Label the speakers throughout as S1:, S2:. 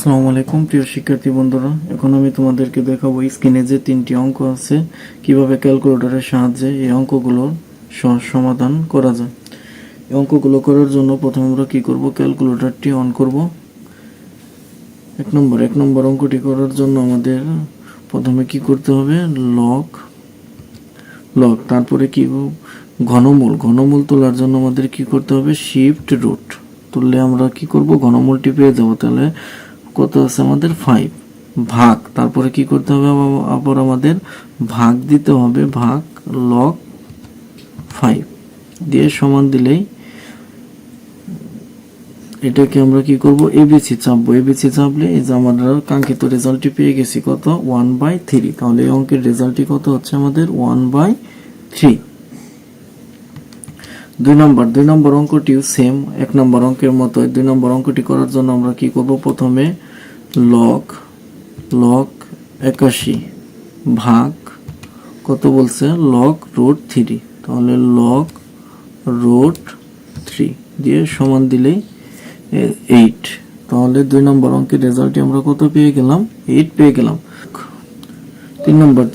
S1: আসসালামু আলাইকুম প্রিয় শিক্ষার্থী বন্ধুরা, এখন আমি তোমাদেরকে দেখাবো স্ক্রিনে যে তিনটি অঙ্ক আছে কিভাবে ক্যালকুলেটরের সাহায্যে এই অঙ্কগুলোর সহজ সমাধান করা যায়। এই অঙ্কগুলো করার জন্য প্রথমে আমরা কি করব, ক্যালকুলেটরটি অন করব। এক নম্বর অঙ্কটি করার জন্য আমাদের প্রথমে কি করতে হবে, লগ তারপরে কি ঘনমূল তোলার জন্য আমাদের কি করতে হবে, শিফট রুট তুললে আমরা কি করব, ঘনমূলটি পেয়ে যাব। তাহলে কত আছে আমাদের 5 ভাগ, তারপরে কি করতে হবে, আবার আমাদের ভাগ দিতে হবে, ভাগ লগ 5 দিয়ে সমান দিলেই এটাকে আমরা কি করব, এবিসি চাপলে এই যে আমরা কাঙ্ক্ষিত রেজাল্টটি পেয়ে গেছি কত, 1/3। তাহলে এই অঙ্কের রেজাল্টটি কত হচ্ছে আমাদের 1/3। দুই নম্বর অঙ্কটিও সেম এক নম্বর অঙ্কের মতো। দুই নম্বর অঙ্কটি করার জন্য আমরা কি করব, প্রথমে লগ 81 ভাগ কত বলছে, লগ রুট 3। তাহলে লগ রুট 3 দিয়ে সমান দিলেই 8। তাহলে দুই নম্বর অঙ্কের রেজাল্টটি আমরা কত পেয়ে গেলাম, 8 পেয়ে গেলাম।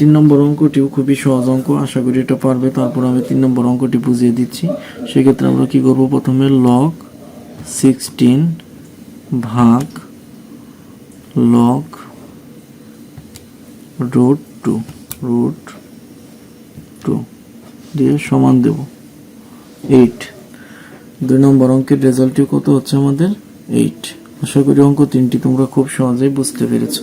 S1: তিন নম্বর অঙ্কটিও খুবই সহজ অঙ্ক, আশা করি এটা পারবে। তারপর আমি 3 নম্বর অঙ্কটি বুঝিয়ে দিচ্ছি। সেক্ষেত্রে আমরা কি করব, প্রথমে লগ 16 ভাগ লগ রুট 2 দিয়ে সমান দেব 8। দুই নম্বর অঙ্কের রেজাল্টটি কত হচ্ছে আমাদের 8। আশা করি অঙ্ক 3টি তোমরা খুব সহজেই বুঝতে পেরেছো।